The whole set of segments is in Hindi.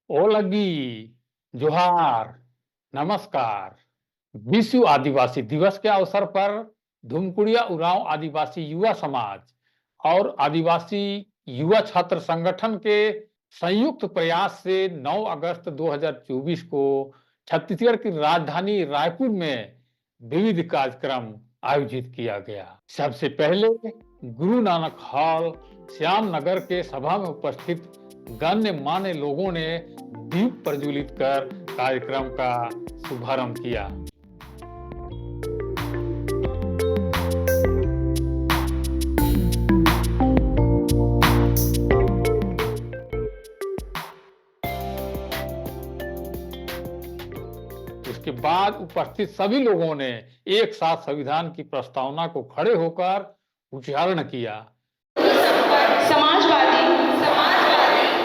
ओ लगी जोहार नमस्कार। विश्व आदिवासी दिवस के अवसर पर धुमकुड़िया उरांव आदिवासी युवा समाज और आदिवासी युवा छात्र संगठन के संयुक्त प्रयास से 9 अगस्त 2024 को छत्तीसगढ़ की राजधानी रायपुर में विविध कार्यक्रम आयोजित किया गया। सबसे पहले गुरु नानक हॉल श्याम नगर के सभा में उपस्थित गण्यमान्य लोगों ने दीप प्रज्वलित कर कार्यक्रम का शुभारंभ किया। उसके बाद उपस्थित सभी लोगों ने एक साथ संविधान की प्रस्तावना को खड़े होकर उच्चारण किया। समाजवादी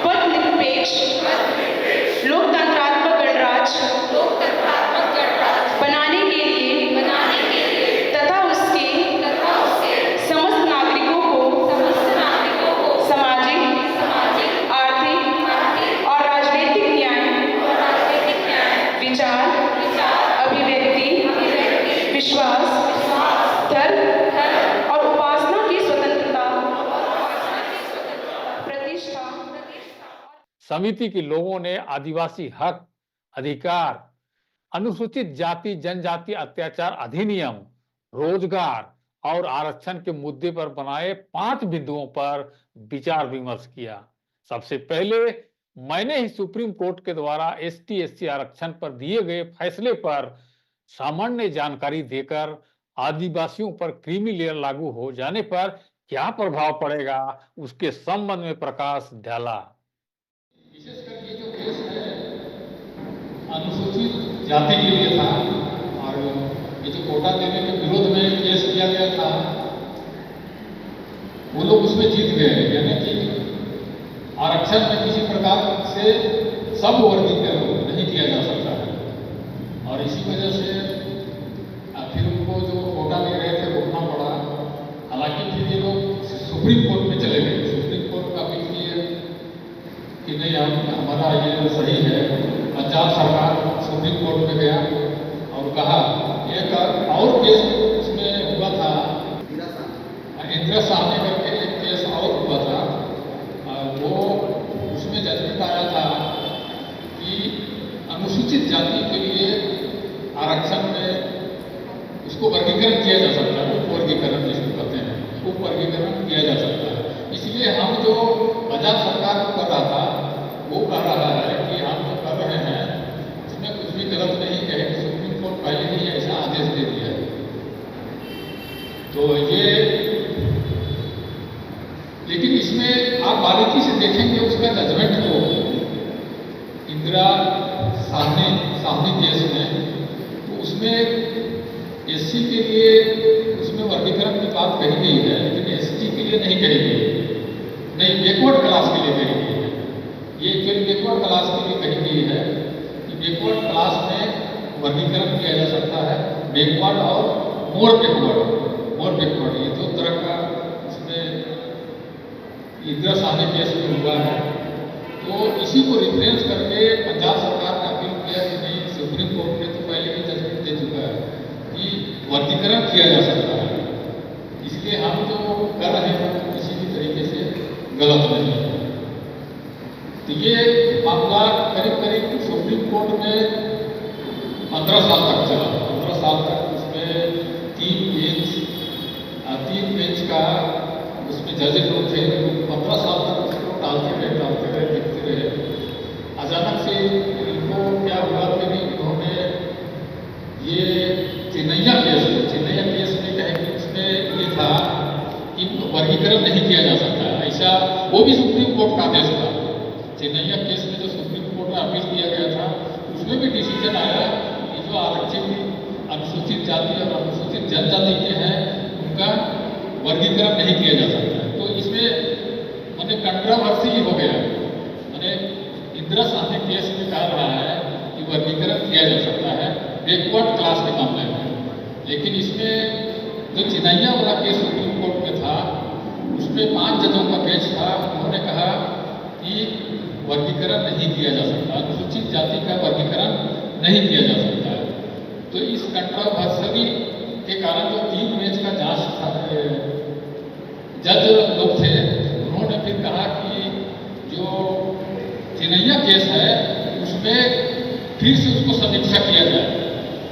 पथनिरपेक्ष लोकतंत्रात्मक गणराज्य बनाने के लिए तथा उसके समस्त नागरिकों को सामाजिक, आर्थिक और राजनीतिक न्याय, विचार, अभिव्यक्ति, विश्वास, धर्म और उपासना की स्वतंत्रता, प्रतिष्ठा। समिति के लोगों ने आदिवासी हक, अधिकार, अनुसूचित जाति जनजाति अत्याचार अधिनियम, रोजगार और आरक्षण के मुद्दे पर बनाए 5 बिंदुओं पर विचार विमर्श किया। सबसे पहले मैंने ही सुप्रीम कोर्ट के द्वारा ST/SC आरक्षण पर दिए गए फैसले पर सामान्य जानकारी देकर आदिवासियों पर क्रीमी लेयर लागू हो जाने पर क्या प्रभाव पड़ेगा उसके संबंध में प्रकाश डाला। विशेषकर ये जो केस है अनुसूचित जाति के लिए था और ये जो कोटा देने के विरोध में केस किया गया था वो लोग उसमें जीत गए, यानी कि आरक्षण में किसी प्रकार से सब वर्गीकरण नहीं किया जा सकता है और इसी वजह से फिर उनको जो कोटा में गए थे रोकना पड़ा। हालांकि फिर ये लोग सुप्रीम कोर्ट में चले गए, सुप्रीम कोर्ट का अपील किए कि नहीं हमारा ये सही है। पंजाब सरकार सुप्रीम कोर्ट में गया और कहा एक और केस उसमें हुआ था, इंदिरा साहनी करके एक केस और हुआ था, वो उसमें जजमेंट आया था कि अनुसूचित जाति के लिए आरक्षण में उसको वर्गीकरण किया जा सकता है, उप वर्गीकरण जिसको कहते हैं, उप वर्गीकरण किया जा सकता है। इसलिए हम जो पंजाब सरकार को कर रहा था वो कह रहा है कि हम जो कर रहे हैं उसमें कुछ भी गलत नहीं है, सुप्रीम कोर्ट पहले ही ऐसा आदेश दे दिया है। तो ये लेकिन इसमें आप बारीकी से देखेंगे उसका जजमेंट को इंदिरा साहनी केस में, तो उसमें SC के लिए उसमें वर्गीकरण की बात कही गई है, लेकिन ST के लिए नहीं कही गई, नहीं बैकवर्ड क्लास के लिए कही गई है। ये केवल बैकवर्ड क्लास के लिए कही गई है कि बैकवर्ड क्लास में वर्गीकरण किया जा सकता है, बैकवर्ड और मोर बैकवर्ड ये दो तरह का उसमें इंदिरा साहनी केस में हुआ है। तो इसी को रिफरेंस करके पंजाब सरकार ने अपील किया कि नहीं, सुप्रीम कोर्ट ने तो पहले ही जजमेंट दे चुका है कि वर्गीकरण किया जा सकता है, इसलिए हम जो कर रहे हैं किसी भी तरीके से गलत नहीं है। तो ये मामला करीब सुप्रीम कोर्ट में 15 साल तक चला, 15 साल तक उसमें 3 बेंच का उसमें जज लोग थे, 15 साल तक उसको टालते रहे देखते रहे। अचानक से इनको क्या हुआ कि उन्होंने ये चिन्नैया केस में कहे कि उसमें ये था कि वर्गीकरण नहीं किया जा सकता, ऐसा वो भी सुप्रीम कोर्ट का आदेश था। चिन्नैया केस में जो सुप्रीम कोर्ट में अपील किया गया था उसमें भी डिसीजन आया कि जो आरक्षित अनुसूचित जाति और अनुसूचित जनजाति के हैं उनका वर्गीकरण नहीं किया जा सकता है। तो इसमें मैंने कंट्रोवर्सी हो गया, मैंने इंदिरा साहनी केस में कह रहा है कि वर्गीकरण किया जा सकता है बैकवर्ड क्लास के मामले में, लेकिन इसमें जो चिन्नैया वाला केस सुप्रीम कोर्ट में था उसमें 5 जजों का बेंच था, उन्होंने कहा कि वर्गीकरण नहीं किया जा सकता, अनुसूचित जाति का वर्गीकरण नहीं किया जा सकता है। तो इस कंट्रोवर्सी के कारण जो 3 पेज का जांच था, जज लोग थे, उन्होंने फिर कहा कि जो चिनैया केस है उसमें फिर से उसको समीक्षा किया जाए,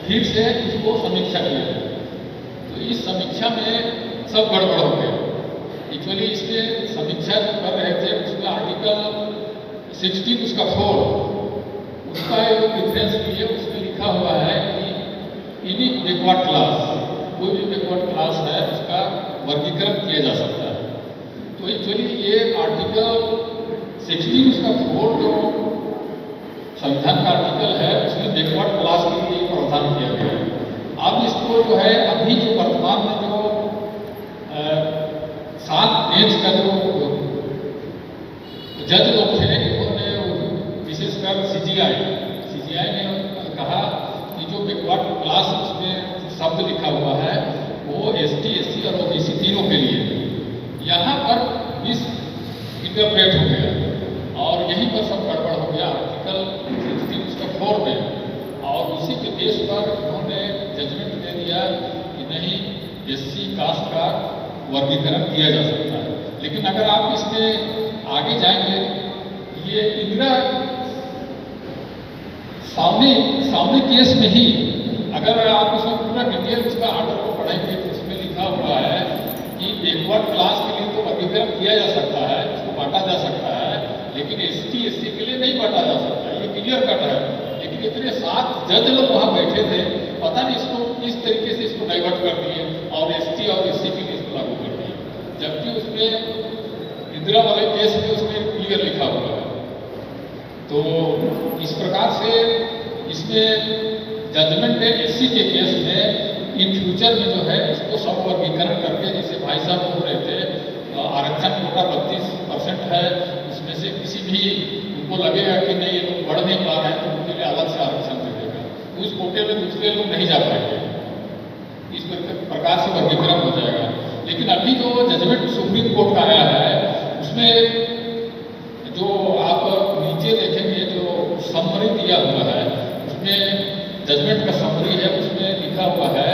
फिर से उसको समीक्षा किया जाए। तो इस समीक्षा में सब गड़बड़ हो गया। एक्चुअली इसमें समीक्षा जो कर रहे थे उसमें आर्टिकल 16 उसका 4 उसका एक डिफरेंस भी है, उसमें लिखा हुआ है कि एनी बैकवर्ड क्लास, कोई भी बैकवर्ड क्लास है उसका वर्गीकरण किया जा सकता है। तो एक्चुअली ये आर्टिकल 16 उसका 4 जो संविधान का आर्टिकल है उसमें बैकवर्ड क्लास के लिए प्रावधान किया गया है। अब इसको जो है अभी जो वर्तमान में जो 7 बेंच का जो जज लोग थे उन्होंने विशेषकर सीजीआई ने कहा कि जो बैकवर्ड क्लास उसमें शब्द लिखा हुआ है वो एसटी, एससी और ओबीसी तीनों के लिए यहाँ पर मिस इंटरप्रेट हो गया और यहीं पर सब गड़बड़ हो गया आर्टिकल 16 उसका 4 में। और इसी के बेस पर उन्होंने जजमेंट दे दिया कि नहीं, एससी कास्ट का वर्गीकरण किया जा सकता है। लेकिन अगर आप इसमें आगे जाएंगे, ये इंदिरा सामने केस में ही अगर आप उसमें पूरा डिटेल उसका आर्डर को पढ़ेंगे तो उसमें लिखा हुआ है कि बैकवर्ड क्लास के लिए तो वर्गीकरण किया जा सकता है, उसको बांटा जा सकता है, लेकिन एसटी, एससी के लिए नहीं बांटा जा सकता। ये क्लियर कट है। लेकिन इतने 7 जज लोग वहाँ बैठे थे, पता नहीं इसको किस तरीके से इसको डाइवर्ट कर दिए और एसटी और एससी के लिए इसको लागू कर दिए, जबकि उसमें इंदिरा वाले केस में उसमें क्लियर लिखा हुआ है। तो इस प्रकार से इसमें जजमेंट है एससी के केस में इन फ्यूचर में जो है इसको सब वर्गीकरण करके, जैसे भाई साहब बोल रहे थे आरक्षण कोटा 32% है, इसमें से किसी भी उनको लगेगा कि नहीं ये लोग बढ़ नहीं पा रहे हैं तो उनके लिए अलग से आरक्षण दे देगा, उस कोटे में दूसरे लोग नहीं जा पाएंगे। इस प्रकार से वर्गीकरण हो जाएगा। लेकिन अभी जो जजमेंट सुप्रीम कोर्ट का आया है उसमें जो आप नीचे देखेंगे जो समरी दिया हुआ है उसमें जजमेंट का समरी है, उसमें लिखा हुआ है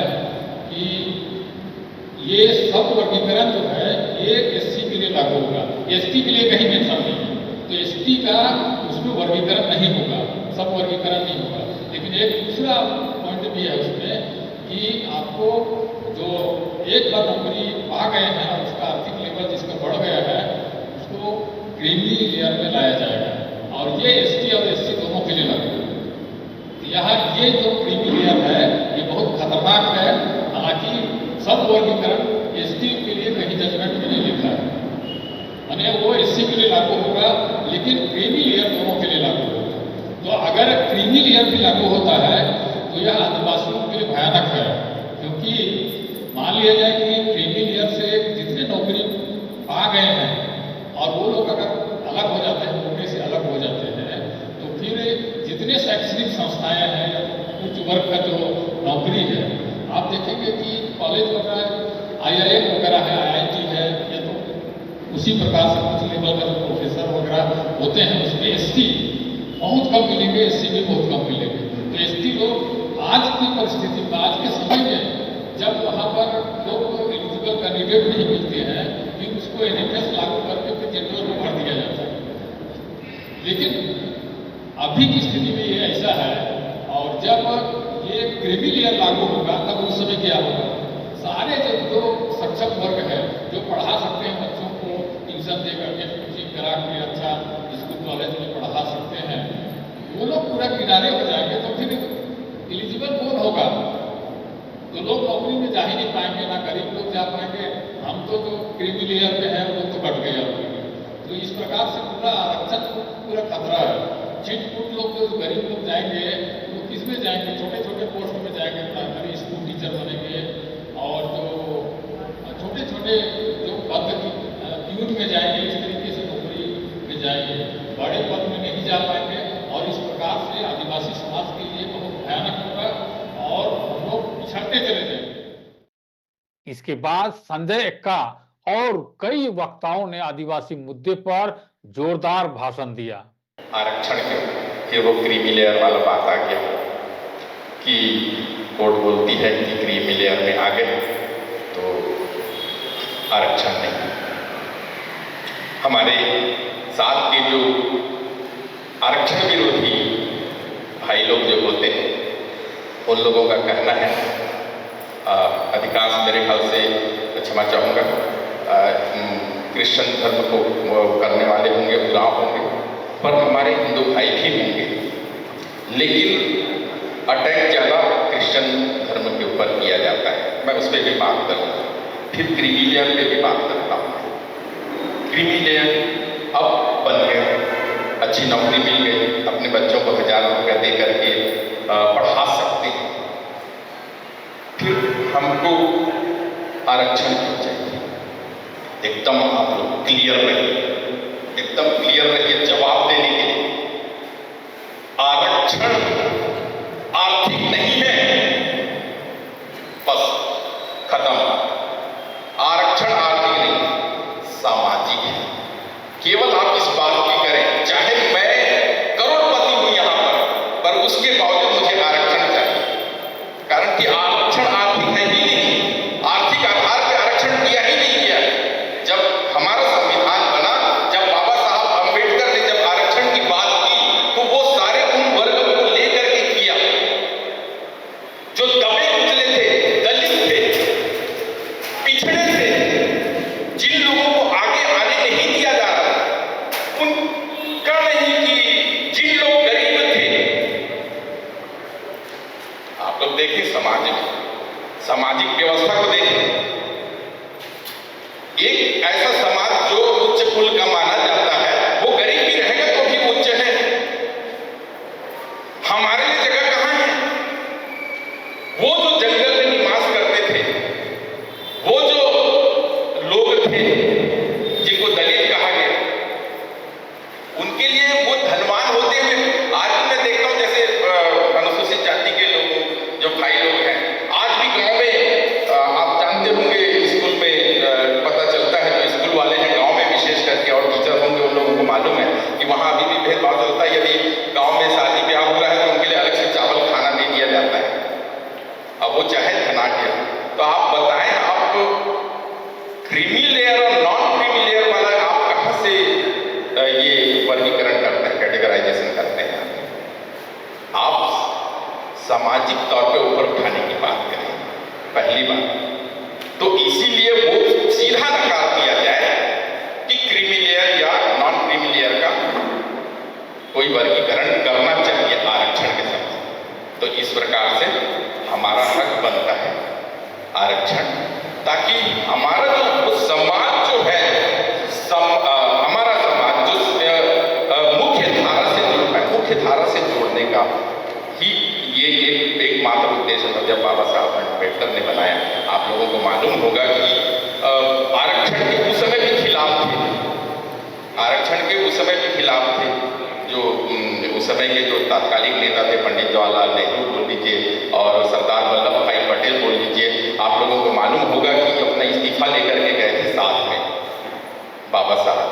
कि ये सब वर्गीकरण जो है ये एससी के लिए लागू होगा, एसटी के लिए कहीं मेंशन नहीं है। तो एसटी का उसमें वर्गीकरण नहीं होगा, सब वर्गीकरण नहीं होगा। लेकिन एक दूसरा पॉइंट भी है उसमें कि आपको जो एक बार नौकरी पा गए हैं और उसका आर्थिक लेवल जिसका बढ़ गया है उसको क्रीमी लेयर में लाया जाएगा और ये एसटी और एससी दोनों के लिए लागू होगा। यहाँ ये जो क्रीमी लेयर है ये बहुत खतरनाक है। हालांकि सब वर्गीकरण एसटी के लिए कहीं जजमेंट में नहीं लिखा है, माने वो एससी के लिए लागू होगा लेकिन क्रीमी लेयर दोनों के लिए लागू होगा। तो अगर क्रीमी लेयर भी लागू होता है तो यह आदिवासियों के लिए भयानक है, क्योंकि मान लिया जाए कि क्रीमी लेयर से जितने नौकरी पा गए हैं और वो लोग अगर अलग हो जाते हैं, कोटे से अलग हो जाते हैं, तो फिर जितने शैक्षणिक संस्थाएं हैं, उच्च वर्ग का जो नौकरी है, आप देखेंगे कि कॉलेज वगैरह आईआईएम वगैरह है, आईआईटी है, या तो उसी प्रकार से कुछ लेवल का जो प्रोफेसर वगैरह होते हैं उसमें एसटी बहुत कम मिलेंगे, एससी भी बहुत कम मिलेंगे। तो एसटी लोग आज की परिस्थिति में, आज के समय में जब वहाँ पर लोग एलिजिबल कैंडिडेट नहीं मिलते हैं, फिर उसको एनएफएस लागू करके फिर जनरल में भर दिया जाता है। लेकिन अभी की स्थिति में ये ऐसा है, और जब ये क्रीमी लेयर लागू होगा तब उस समय क्या होगा, सारे जो सक्षम वर्ग है जो पढ़ा सकते हैं बच्चों को ट्यूशन दे करके, कोचिंग करा के अच्छा स्कूल कॉलेज में पढ़ा सकते हैं, वो लोग पूरा किनारे हो जाएंगे। तो फिर एलिजिबल कौन होगा? तो लोग नौकरी में जा ही नहीं पाएंगे, ना गरीब लोग जा पाएंगे। हम तो जो क्रीमी लेयर पे है वो लोग तो कट गए होंगे। तो इस प्रकार से पूरा आरक्षण पूरा खतरा है। छिटपुट लोग जो गरीब लोग जाएंगे वो किस में जाएंगे? छोटे छोटे पोस्ट में जाएंगे, प्राइमरी स्कूल टीचर बनेंगे, और जो छोटे छोटे जो पद प्यून में जाएंगे, इस तरीके से नौकरी में जाएंगे, बड़े पद में नहीं जा पाएंगे। और इस प्रकार से आदिवासी समाज के लिए बहुत भयानक होगा और हम लोग पिछड़ते चले जाएंगे। इसके बाद संजय एक्का और कई वक्ताओं ने आदिवासी मुद्दे पर जोरदार भाषण दिया। आरक्षण के, फिर वो क्रीमी लेयर वाला बात आ गया कि कोर्ट बोलती है कि क्रीमी लेयर में आ गए तो आरक्षण नहीं। हमारे साथ के जो आरक्षण विरोधी भाई लोग जो होते हैं उन लोगों का कहना है, अधिकांश मेरे ख्याल से क्षमा चाहूँगा, क्रिश्चियन धर्म को करने वाले होंगे, गुलाम होंगे, पर हमारे हिंदू भाई भी होंगे, लेकिन अटैक ज़्यादा क्रिश्चियन धर्म के ऊपर किया जाता है। मैं उस पर भी बात करूँगा, फिर क्रीमी लेयर पे भी बात करता हूँ। क्रीमी लेयर अब बन गया, अच्छी नौकरी मिल गई, अपने बच्चों को 1000 रुपया दे करके पढ़ा सकते हैं, फिर हमको आरक्षण क्यों चाहिए? एकदम आप लोग क्लियर रहिए, एकदम क्लियर रहिए जवाब देने के लिए। आरक्षण आर्थिक नहीं है, बस खत्म। आरक्षण आर्थिक नहीं, सामाजिक है। केवल आप इस बात की करें, चाहे मैं करोड़पति हूं यहां पर उसके बावजूद मुझे आरक्षण चाहिए, कारण कि आरक्षण आर्थिक है ही नहीं, आर्थिक आधार पर आरक्षण दिया ही नहीं गया। जब हमारा संविधान बना, जब बाबा साहब अंबेडकर ने जब आरक्षण की बात की, तो वो सारे उन वर्गों को लेकर के किया जो दबे कुचले थे, दलित थे, पिछड़े थे, जिन लोगों को आगे आने नहीं दिया जा रहा, उनका नहीं कि जिन लोग गरीब थे। आप लोग देखें समाज में, सामाजिक व्यवस्था को देखें, एक ऐसा समाज जो उच्च कुल का माना जाता है, वो गरीब भी रहेगा तो भी उच्च है। हमारे लिए जगह कहां है? वो जो जंगल में निवास करते थे, वो जो लोग थे जिनको दलित कहा गया, उनके लिए वो धनवान होते हुए, आज भी मैं देखता हूं जैसे अनुसूचित जाति के लोग जो भाई लोग हैं, आज भी गांव में आप जानते होंगे, स्कूल में पता चलता है, जो स्कूल वाले हैं गांव में विशेष करके और टीचर होंगे उन लोगों को मालूम है कि वहां अभी भी भेदभाव चलता है। यदि गांव में शादी ब्याह हो रहा है तो उनके लिए अलग से चावल खाना नहीं दिया जाता है, अब वो चाहे धनाढ्य। तो आप बताएं, आप क्रीमी लेयर और नॉन क्रीमी लेयर वाला आप कहां से ये वर्गीकरण करते हैं, कैटेगराइजेशन करते हैं? आप सामाजिक तौर पे ऊपर उठाने की बात करें, पहली बात तो इसीलिए वो सीधा नकार दिया जाए कि क्रीमी लेयर या नॉन क्रीमी लेयर का कोई वर्गीकरण करना चाहिए आरक्षण के साथ। तो इस प्रकार से हमारा हक बनता है आरक्षण, ताकि हमारा जो समाज जो है, हमारा समाज जो मुख्य धारा से जुड़ना है, मुख्य धारा से जोड़ने का ही ये एक मात्र उद्देश्य था जब बाबा साहब अम्बेडकर ने बनाया। आप लोगों को मालूम होगा कि आरक्षण के उस समय भी खिलाफ थे, आरक्षण के उस समय भी खिलाफ थे, जो उस समय के जो तात्कालिक नेता थे, पंडित जवाहरलाल नेहरू बोल लीजिए और सरदार वल्लभ भाई पटेल बोल लीजिए। आप लोगों को मालूम होगा कि अपना इस्तीफा लेकर के गए थे साथ में बाबा साहब,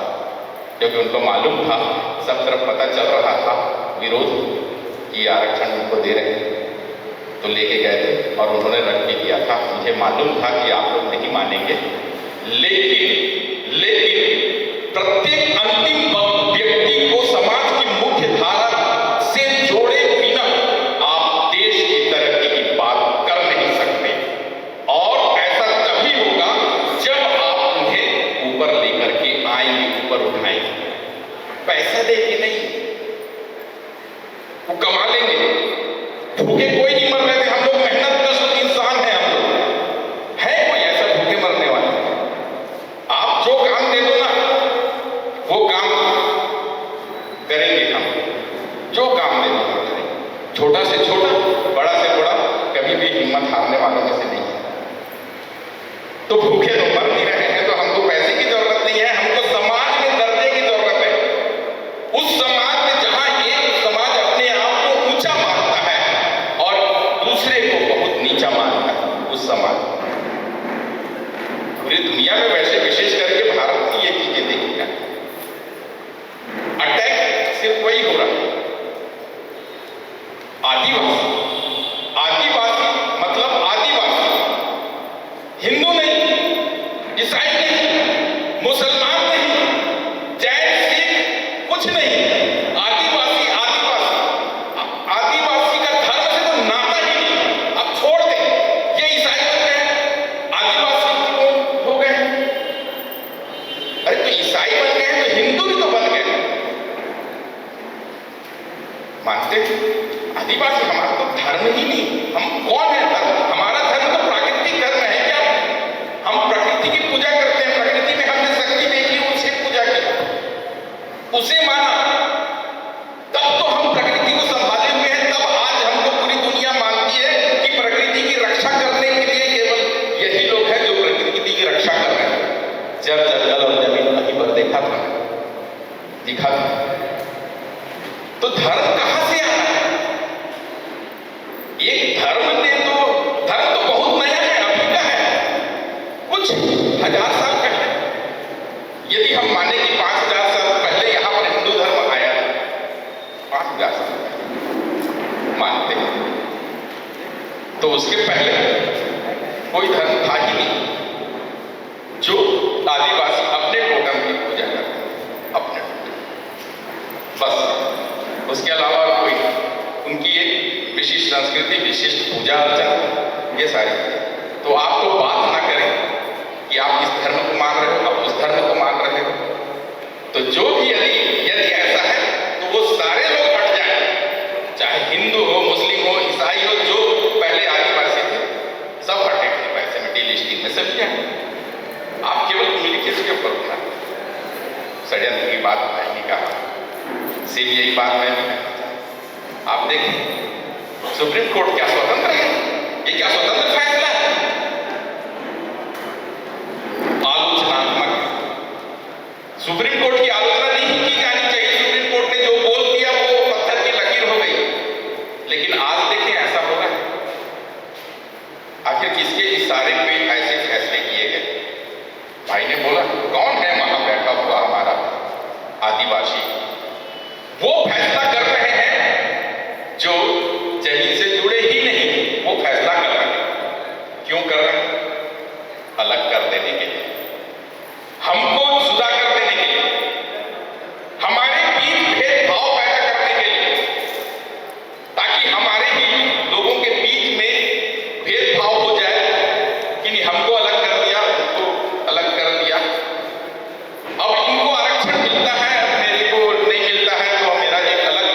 क्योंकि उनको मालूम था, सब तरफ पता चल रहा था विरोध कि आरक्षण उनको दे रहे हैं, तो लेके गए थे और उन्होंने रख भी दिया था। मुझे मालूम था कि आप लोग नहीं मानेंगे, लेकिन प्रत्येक अंतिम व्यक्ति को समाज की मुख्य धारा से जोड़े बिना आप देश की तरक्की की बात कर नहीं सकते, और ऐसा तभी होगा जब आप उन्हें ऊपर लेकर के आएंगे, ऊपर उठाएंगे। पैसा दे के नहीं, वो कमा लेंगे, भूखे कोई नहीं मर रहे थे, हम लोग मेहनत कश इंसान हैं, हम लोग है कोई ऐसा भूखे मरने वाला? आप जो काम दे दो ना, वो काम करेंगे, हम जो काम दे दो हम करेंगे, छोटा से छोटा, बड़ा से बड़ा, कभी भी हिम्मत हारने वालों में से नहीं है। तो भूखे तो मर नहीं रहे हैं, तो हमको पैसे की जरूरत नहीं है, हमको समाज में दर्जे की जरूरत है। उस समाज में जहां एक समाज अपने आप को ऊंचा मानता है और दूसरे को बहुत नीचा मानता है, उस समाज, पूरी दुनिया में वैसे विशेष करके भारत की ये चीजें देखी जाती, अटैक सिर्फ वही हो रहा मानते हैं आदिवासी हमारा तो धर्म ही नहीं, हम कौन है धर्म? हमारा धर्म तो प्राकृतिक धर्म है क्या? हम प्रकृति की पूजा करते हैं, प्रकृति में हमने शक्ति देखी, उसे पूजा की, उसे माना, तब तो हम प्रकृति को संभाले हुए हैं। तब आज हमको पूरी दुनिया मानती है कि प्रकृति की रक्षा करने के लिए केवल यही लोग हैं जो प्रकृति की रक्षा कर रहे हैं। जब जंगल और जमीन कहीं पर देखा था, दिखा था, तो धर्म कहां से आया? एक धर्म तो बहुत नया है, अभी का है, कुछ 1000 साल पहले। यदि हम माने कि 5000 साल पहले यहां पर हिंदू धर्म आया, 5000 साल मानते हैं, तो उसके पहले कोई धर्म था ही नहीं जो आदिवासी अपने टोटम की पूजा करते, अपने बस, उसके अलावा कोई उनकी एक विशिष्ट संस्कृति, विशिष्ट पूजा अर्चना, ये सारी चीजें। तो आप तो बात ना करें कि आप इस धर्म को मान रहे हो, आप उस धर्म को मान रहे हो। तो जो भी यदि ऐसा है तो वो सारे लोग हट जाए, चाहे हिंदू हो, मुस्लिम हो, ईसाई हो, जो पहले आदिवासी थे सब हटे थे, वैसे में डीलिस्टिंग में सब क्या है। आप केवल कम्युनिकेशन के ऊपर उठना, षड्यंत्र की बात भाई ने कहा, सीबीआई बात में भी कहना। आप देखिए सुप्रीम कोर्ट क्या स्वतंत्र है? ये क्या स्वतंत्र फैसला है? आलोचनात्मक। सुप्रीम कोर्ट की आलोचना नहीं की जानी चाहिए। सुप्रीम कोर्ट ने जो बोल दिया वो पत्थर की लकीर हो गई। लेकिन आज देखें ऐसा हो रहा है। आखिर किसके इशारे पे ऐसे फैसले किए गए? भाई ने बोला कौन है वहां बैठा हुआ हमारा आदिवासी, वो फैसला कर रहे हैं जो जमीन से जुड़े ही नहीं, वो फैसला कर रहे हैं। क्यों कर रहे हैं? अलग कर देने के लिए, हमको जुदा कर देने के लिए, हमारे बीच भेदभाव पैदा करने के लिए, ताकि हमारे ही लोगों के बीच में भेदभाव हो जाए कि नहीं हमको अलग कर दिया, उनको अलग कर दिया, अब इनको आरक्षण मिलता है, मेरे को नहीं मिलता है, तो मेरा एक अलग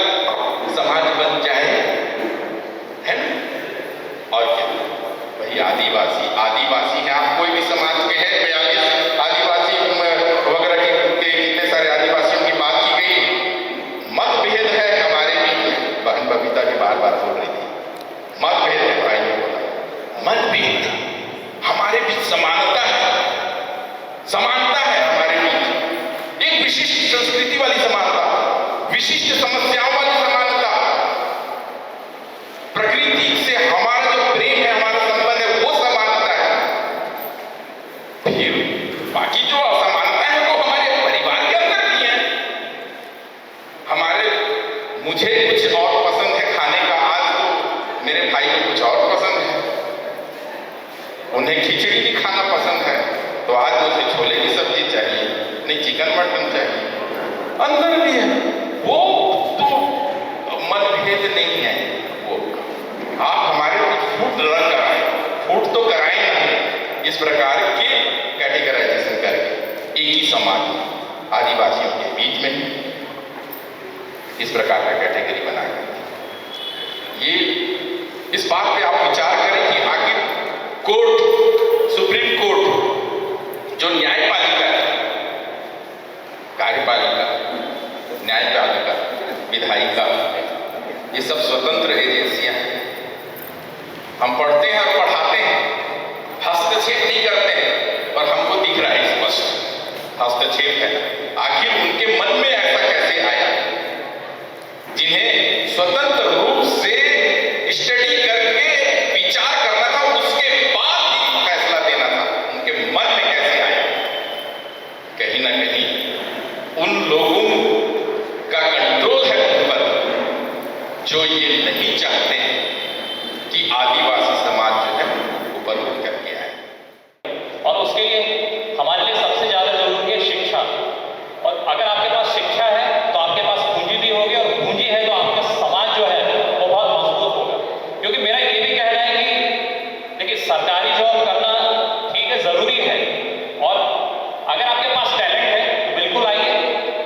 समाज बन जाए, है ना? और क्या भाई आदिवासी हैं आप, कोई भी समाज के हैं, 42 आदिवासी वगैरह के कितने सारे आदिवासियों की बात की गई। मतभेद है हमारे बीच, बहन बबीता भी बार बार बोल रही थी मतभेद है, भाई ने बोला मतभेद, हमारे बीच समानता है, समानता है हमारे बीच, एक विशिष्ट संस्कृति वाली समानता, विशिष्ट समस्याओं वाली समानता, प्रकृति से हमारा जो प्रेम है, हमारा संबंध है, वो समानता है। फिर बाकी जो असमानता है वो हमारे परिवार के अंदर भी है। मुझे कुछ और पसंद है खाने का, आज तो मेरे भाई को कुछ और पसंद है, उन्हें खिचड़ी भी खाना पसंद है, तो आज मुझे छोले की सब्जी चाहिए, नहीं चिकन मटन चाहिए, अंदर भी है। वो तो मतभेद नहीं है, वो आप हमारे कुछ फूट न कराएं, फूट तो कराएं नहीं, इस प्रकार के कैटेगराइजेशन करके एक ही समाज आदिवासियों के बीच में इस प्रकार का कैटेगरी बनाया। ये इस बात पे आप विचार करें कि आखिर कोर्ट, सुप्रीम कोर्ट जो न्यायपालिका है, कार्यपालिका, न्यायपालिका, विधायिका, ये सब स्वतंत्र एजेंसियां हैं। हम पढ़ते हैं और पढ़ाते हैं, हस्तक्षेप नहीं करते हैं, और हमको दिख रहा है स्पष्ट हस्तक्षेप है। आखिर उनके मन में ऐसा कैसे आया, जिन्हें स्वतंत्र रूप से स्टडी करके विचार करना था, उसके बाद ही फैसला देना था, उनके मन में कैसे आया? कहीं ना कहीं उन लोगों का कंट्रोल है उन पर, जो ये नहीं चाहते कि आदिवासी समाज जो है ऊपर उठ करके आए। और उसके लिए हमारे लिए सबसे ज़्यादा जरूरी है शिक्षा। और अगर आपके पास शिक्षा है तो आपके पास पूंजी भी होगी, और पूंजी है तो आपका समाज जो है वो बहुत मजबूत होगा। क्योंकि मेरा ये भी कहना है कि देखिए, सरकारी जॉब करना ठीक है, ज़रूरी है, और अगर आपके पास टैलेंट है तो बिल्कुल आइए,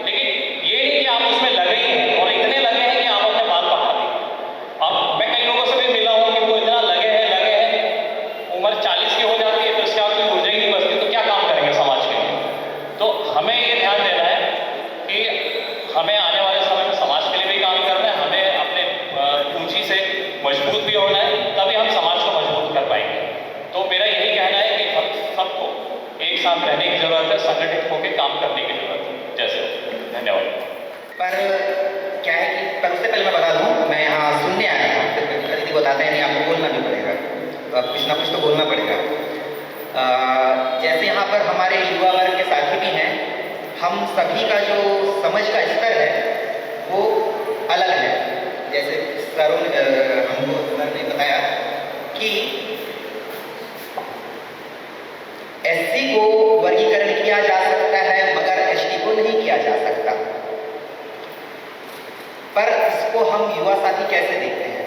लेकिन ये नहीं कि आप उसमें लगे ही हैं और इतने लगे हैं कि आप अपने बाल साथ रहने की जरूरत है, संगठित होकर काम करने की जरूरत है। जैसे धन्यवाद। पर क्या है कि पर उससे पहले मैं बता दूं, मैं यहाँ सुनने आया था, फिर अतिथि बताते हैं नहीं आपको बोलना भी पड़ेगा, तो अब कुछ ना कुछ तो बोलना पड़ेगा। जैसे यहाँ पर हमारे युवा वर्ग के साथी भी हैं, हम सभी का जो समझ का स्तर है वो अलग है। जैसे हमको सर ने बताया कि एससी को वर्गीकरण किया जा सकता है मगर एसटी को नहीं किया जा सकता। पर इसको हम युवा साथी कैसे देखते हैं?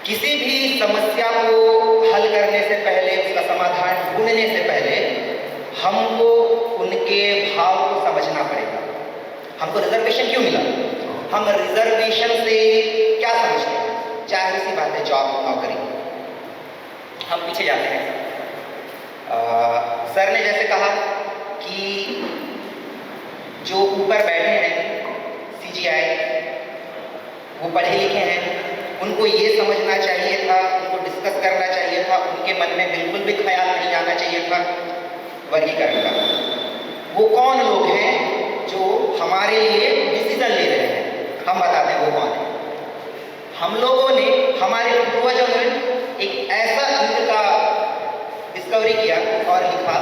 किसी भी समस्या को हल करने से पहले, उसका समाधान ढूंढने से पहले हमको उनके भाव को समझना पड़ेगा। हमको रिजर्वेशन क्यों मिला? हम रिजर्वेशन से क्या समझते हैं? जाहिर सी बात है, जॉब, नौकरी। हम पीछे जाते हैं। सर ने जैसे कहा कि जो ऊपर बैठे हैं CGI, वो पढ़े लिखे हैं, उनको ये समझना चाहिए था, उनको डिस्कस करना चाहिए था, उनके मन में बिल्कुल भी ख्याल नहीं आना चाहिए था वर्गीकरण का। वो कौन लोग हैं जो हमारे लिए डिसीजन ले रहे हैं? हम बताते हैं वो कौन है। हम लोगों ने, हमारे पूर्वजों ने एक ऐसा इंक का डिस्कवरी किया और लिखा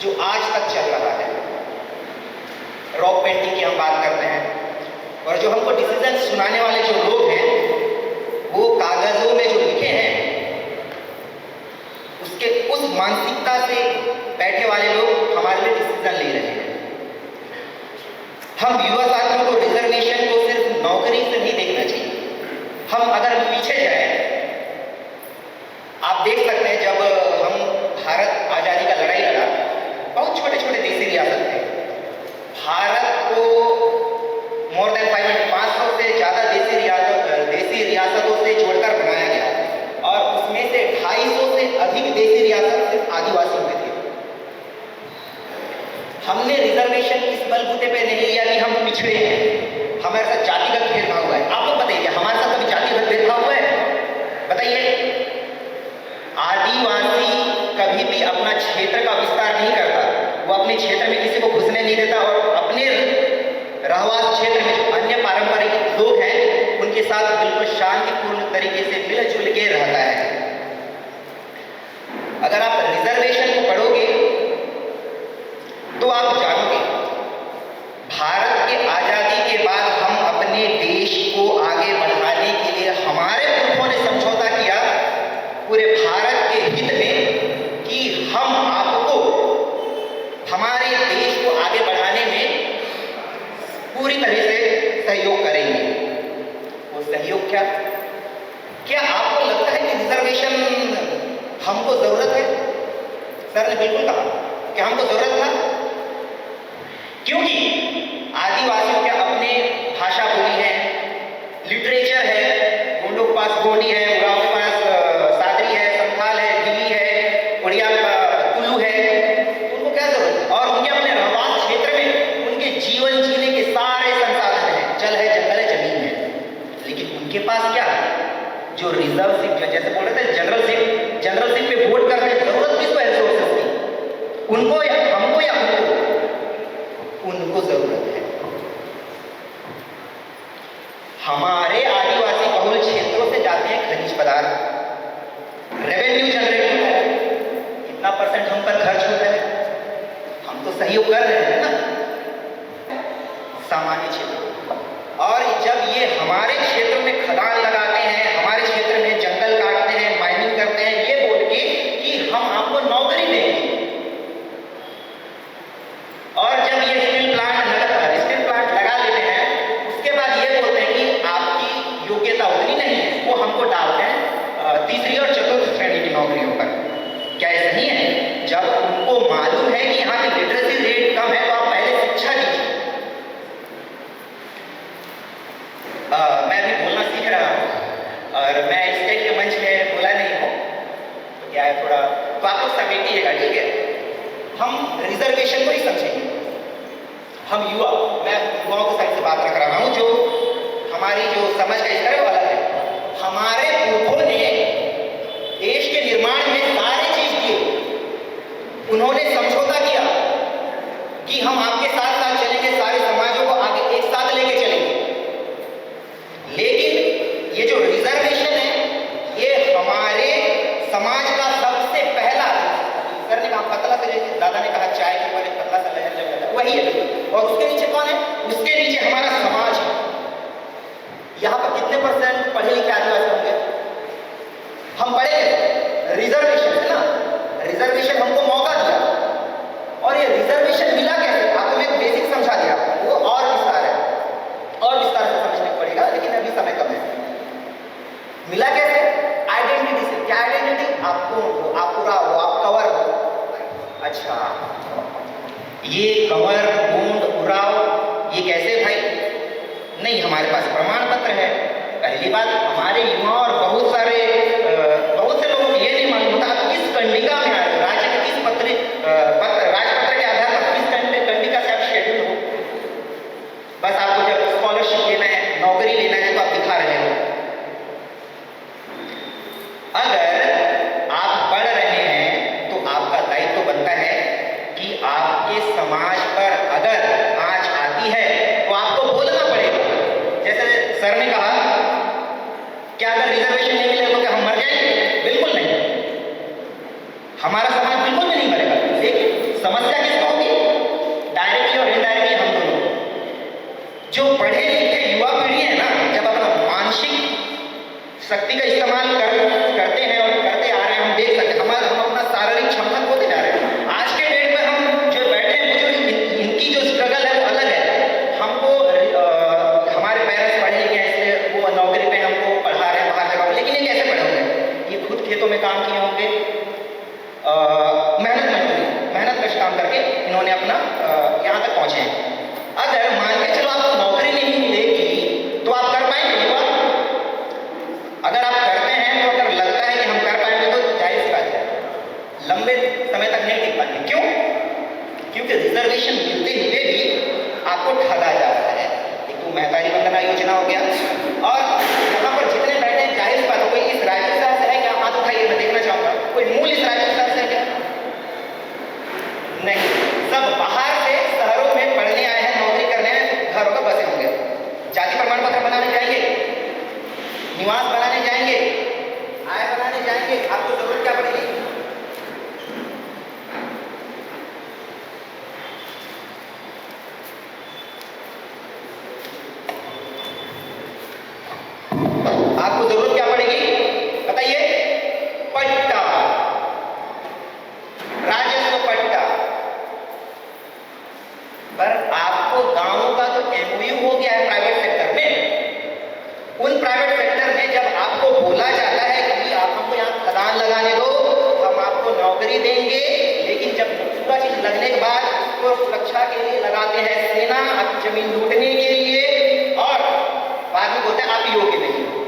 जो आज तक चल रहा है। रॉक पेंटिंग की हम बात करते हैं, और जो हमको डिसीजन सुनाने वाले जो लोग हैं वो कागजों में जो लिखे हैं उसके उस मानसिकता से बैठे वाले लोग हमारे लिए डिसीजन ले रहे हैं। हम युवा साथियों को रिजर्वेशन को सिर्फ नौकरी से नहीं देखना चाहिए। हम अगर पीछे जाएं, आप देख सकते हैं जब हम भारत आज़ादी का लड़ाई लड़ा, बहुत छोटे छोटे देसी रियासत थे। भारत को मोर देन 500 से ज़्यादा देसी रियासतों से जोड़कर बनाया गया, और उसमें से 250 से अधिक देसी रियासत सिर्फ आदिवासियों के थे। हमने रिजर्वेशन इस बलबूते पे नहीं लिया कि हम पिछड़े हैं, हमारे साथ जातिगत भेदभाव हुआ है। आप लोग बताइए, हमारे साथ कभी जातिगत भेदभाव हुआ है? बताइए। आदिवासी कभी भी अपना क्षेत्र का विस्तार नहीं करता, वो अपने क्षेत्र में किसी को घुसने नहीं देता, और अपने रहवास क्षेत्र में जो अन्य पारंपरिक लोग हैं उनके साथ बिल्कुल शांतिपूर्ण तरीके से मिलजुल के रहता है। अगर आप रिजर्वेशन को पढ़ोगे तो आप जानोगे भारत के आजादी के बाद हम अपने देश को आगे बढ़ाने के लिए हमारे पुरखों ने समझौता किया पूरे भारत के हित में कि हम आपको हमारे देश को आगे बढ़ाने में पूरी तरह से सहयोग करेंगे। वो सहयोग क्या आपको लगता है कि रिजर्वेशन हमको जरूरत है? सर ने बिल्कुल कहा कि हमको जरूरत था, क्योंकि आदिवासियों के अपने भाषा बोली है, लिटरेचर है, गोंडों के पास गोंडी है, उराव के पास सादरी है, संथाल है, भिली है, उड़िया तुलु है। उनको क्या जरूरत है? और उनके अपने रहवास क्षेत्र में उनके जीवन जीने के सारे संसाधन हैं, जल है, जंगल है, जमीन है, लेकिन उनके पास क्या है? जो रिजर्व सीट, जैसे बोल रहे थे जनरल सीट पे वोट करने की जरूरत किसको है? रिसोर्सेस की, उनको या हमको या उनको जरूरत है। हमारे आदिवासी बहुल क्षेत्रों से जाते हैं खनिज पदार्थ, रेवेन्यू जनरेट होता है, कितना % हम पर खर्च होता है? हम तो सहयोग कर रहे हैं ना सामान्य क्षेत्र। और जब ये हमारे क्षेत्र में खदान लगाते हैं, हमारे क्षेत्र में जंगल काटते हैं, माइनिंग करते हैं, ये बोल के कि हम आपको नौकरी देंगे, और जब ये स्टील प्लांट लगा लेते हैं, उसके बाद ये बोलते हैं कि आपकी योग्यता उतनी नहीं है, वो हमको डालते हैं तीसरी और चतुर्थ श्रेणी की नौकरियों पर। क्या ये सही है? जब उनको मालूम है कि यहाँ की लिटरेसी रेट कम है, तो आप पहले शिक्षा दीजिए। मैं भी बोलना सीख रहा हूँ और मैं स्टेज के मंच में बोला नहीं हूँ, तो क्या है थोड़ा तो आप लोग समेटिएगा, ठीक है? हम रिजर्वेशन को ही समझेंगे। हम युवा, मैं युवाओं के साथ से बात रख रहा हूँ, जो हमारी जो समझ का स्तर है वो अलग है। हमारे पुरखों ने देश के निर्माण में सारी चीज दी, उन्होंने समझौता किया कि हम आपके साथ साथ चलेंगे, सारे समाजों को आगे एक साथ लेके चलेंगे। लेकिन ये जो रिजर्वेशन है ये हमारे समाज का सबसे पहला, सर ने कहा पतला से, जैसे दादा ने कहा चाय के ऊपर एक पतला सा लहर जब जाता है वही है। और उसके नीचे कौन है? उसके नीचे हमारा समाज है। यहाँ पर कितने % पढ़े लिखे आदिवासी होंगे? हम पढ़े रिजर्वेशन है ना, रिजर्वेशन हमको मौका दिया। और ये रिजर्वेशन मिला कैसे? आपको मैं बेसिक समझा दिया, वो और विस्तार है, और विस्तार से समझना पड़ेगा, लेकिन अभी समय कम है। मिला कैसे? आइडेंटिटी से। क्या आइडेंटिटी? आपको, आप पूरा हो, आप कवर हो। अच्छा, ये कवर, बूंद, उराव, ये कैसे भाई? नहीं, हमारे पास प्रमाण पत्र है। पहली बात, हमारे युवा और बहुत से लोग ये नहीं मालूम होता आप किस कंडिका में आ रहे हो, राज्य के किस राजपत्र के आधार पर किस कंडिका से आप शेड्यूल हो। बस आपको जब स्कॉलरशिप लेना है, नौकरी लेना है, तो आप दिखा रहे हो। अगर आप पढ़ रहे हैं तो आपका दायित्व बनता है कि आपके समाज पर अगर आंच आती है तो आपको बोलना पड़ेगा। जैसे सर ने कहा, क्या अगर रिजर्वेशन नहीं मिले तो क्या हम मर जाएंगे? बिल्कुल नहीं, हमारा समाज बिल्कुल भी नहीं मरेगा। लेकिन समस्या किसको होगी? डायरेक्टली और इनडायरेक्टली हम दोनों। जो पढ़े लिखे युवा पीढ़ी है ना, जब अपना मानसिक शक्ति का इस्तेमाल करते हैं और करते आ रहे हैं, हम देख सकते हैं हम अपना शारीरिक क्षमता खोते जा रहे हैं। आज के डेट में हम जो बैठे हैं बुजुर्ग, इनकी जो स्ट्रगल है वो अलग है। हमको हमारे पेरेंट्स पढ़े लिखे हैं, इसलिए वो नौकरी पे हमको पढ़ा रहे हैं, बाहर लगा, लेकिन ये कैसे पढ़े होंगे? ये खुद खेतों में काम किए होंगे, मेहनत कश काम करके इन्होंने अपना यहाँ तक पहुँचे हैं। अगर मान के चलो आपको नौकरी नहीं मिलेगी तो आप कर पाएंगे युवा? अगर आप करते हैं तो अगर लगता है कि हम कर पाएंगे तो जाहिर सी बात है लंबे समय तक नहीं टिक पाएंगे। क्यों? क्योंकि रिजर्वेशन मिलते हुए भी आपको ठगा जा रहा है। एक तो महतारी वंदना योजना हो गया, और यहाँ पर जितने बैठे हैं जाहिर सी बात है, कोई इस राजस्थान से है क्या? हाथ उठाइए, मैं देखना चाहूँगा। कोई मूल इस राजस्थान से है क्या? नहीं, सब बाहर से शहरों में पढ़ने आए हैं, नौकरी करने हैं, घरों का बसे होंगे। जाति प्रमाण पत्र बनाने जाएंगे, निवास बनाने जाएंगे, आय बनाने जाएंगे, आपको जरूरत क्या पड़ेगी? आपको जरूरत क्या पड़ेगी बताइए? पट्टा, राजस्व पट्टा। पर आपको गांवों का जो एमओयू हो गया है प्राइवेट सेक्टर में, उन प्राइवेट सेक्टर में जब आपको बोला जाता है कि आप हमको यहाँ खदान लगाने दो, हम आपको नौकरी देंगे, लेकिन जब पूरा चीज लगने के बाद उसको सुरक्षा के लिए लगाते हैं सेना, आपकी जमीन लूटने के लिए, और बाद में बोलते हैं आप योग्य नहीं हो।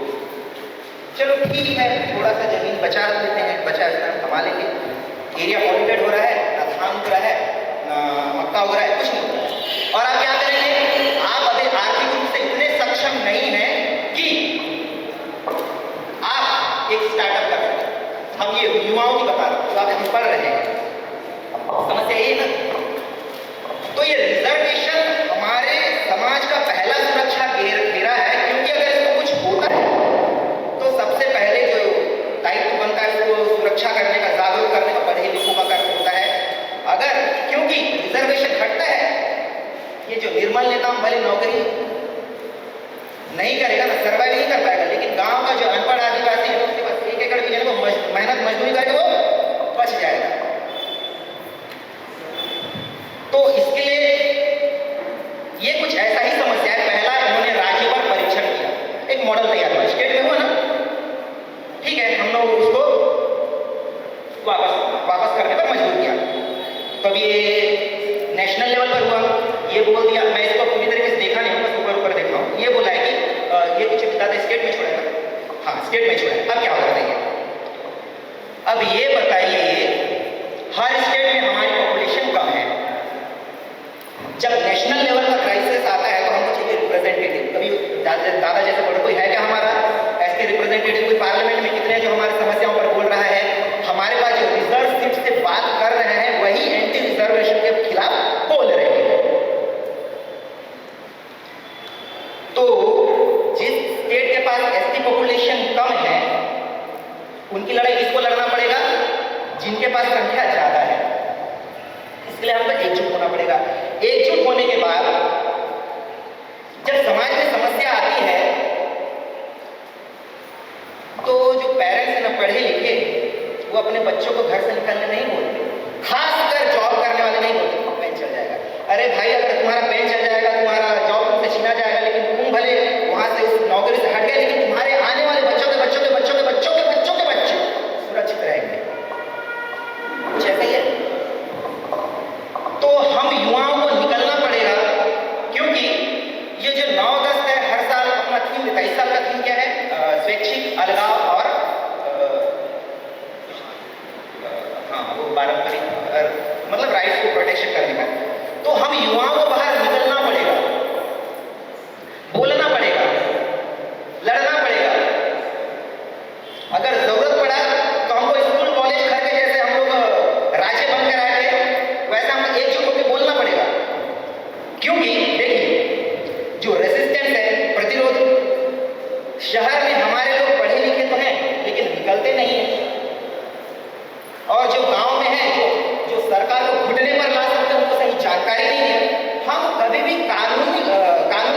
चलो ठीक है, थोड़ा सा जमीन बचा लेते हैं, बचा कमा लेंगे, एरिया पॉल्यूटेड हो रहा है, ना धान हो रहा है, ना मक्का हो रहा है, कुछ नहीं हो रहा है। और आप क्या करेंगे? आप अभी आर्थिक रूप से इतने सक्षम नहीं हैं कि आप एक स्टार्टअप कर सकें। हम ये युवाओं की बता रहे हैं, जो आप हम पढ़ रहे हैं, समस्या यही ना। तो ये रिजर्वेशन हमारे समाज का पहला सुरक्षा घेरा है, क्योंकि अगर इसको कुछ होता है तो सबसे पहले जो दायित्व बनता है उसको सुरक्षा करने का, जागरूक करने का पढ़े लिखों का कर्तव्य होता है। अगर क्योंकि रिजर्वेशन घटता है, ये जो निर्मल नेता भले नौकरी नहीं करेगा ना, सर्वाइव नहीं कर पाएगा, लेकिन गांव का जो अनपढ़ आदिवासी है उसके पास 1 एकड़ जमीन को मेहनत मजदूरी करके वो बच जाएगा। तो इसके लिए ये कुछ ऐसा ही समस्या है। पहला इन्होंने राज्य पर परीक्षण किया, एक मॉडल तैयार हुआ, स्टेट में हुआ ना, ठीक है, हम लोग उसको वापस करने पर मजबूर किया। तब ये नेशनल लेवल पर हुआ, ये बोल दिया, मैं इसको पूरी तरीके से देखा नहीं, बस ऊपर देखा हूँ, ये बोला है कि ये कुछ बता दें स्टेट में छोड़ेगा। हाँ, स्टेट में छोड़ा। अब क्या होगा बताइए? अब ये बताइए, हर स्टेट में हमारी पॉपुलेशन कम है, जब नेशनल लेवल का क्राइसिस आता है तो हमको चाहिए रिप्रेजेंटेटिव। कभी दादा जैसे बड़ा कोई है क्या हमारा ऐसे रिप्रेजेंटेटिव? कोई पार्लियामेंट में कितने जो हमारी समस्याओं पर बोल रहा है? हमारे पास जो रिजर्व सीट से बात कर रहे हैं वही जिस स्टेट के पास एसटी पॉपुलेशन कम है उनकी लड़ाई किसको लड़ना पड़ेगा? जिनके पास संख्या ज्यादा है। इसके लिए हमको एकजुट होना पड़ेगा। एकजुट होने के बाद जब समाज में समस्या आती है तो जो पेरेंट्स हैं ना, पढ़े लिखे, वो अपने बच्चों को घर से निकलने नहीं बोलते, खासकर जॉब करने वाले नहीं बोलते पेन चल जाएगा। अरे भाई, अगर तुम्हारा पेन चल जाएगा, तुम्हारा जॉब तुमसे छीना जाएगा, लेकिन तुम भले वहां से उस नौकरी से हट गए, लेकिन तुम्हारे आने वाले बच्चों के बच्चों के बच्चों के बच्चों के बच्चों के बच्चे सुरक्षित रहेंगे। कुछ ऐसा ही है। तो हम युवाओं को निकलना पड़ेगा, क्योंकि ये जो 9 अगस्त है, हर साल अपना थीम रहता है। इस साल का थीम क्या है? स्वैच्छिक, अलगाव और वो पारंपरिक, मतलब राइट्स को प्रोटेक्शन करने का। तो हम युवाओं को बाहर निकलना पड़ेगा, बोलना पड़ेगा, लड़ना पड़ेगा। अगर जरूरत पड़ा तो हमको स्कूल कॉलेज घर के जैसे हम लोग राज्य बन कर आए थे, वैसा हम एकजुट होकर बोलना पड़ेगा। क्योंकि देखिए, जो रेजिस्टेंस है, प्रतिरोध, शहर में हमारे लोग पढ़े लिखे तो हैं लेकिन निकलते नहीं हैं, और जो गांव में है, जो सरकार को घुटने पर ला सकते हैं, उनको सही जानकारी नहीं है। हम कभी भी कानून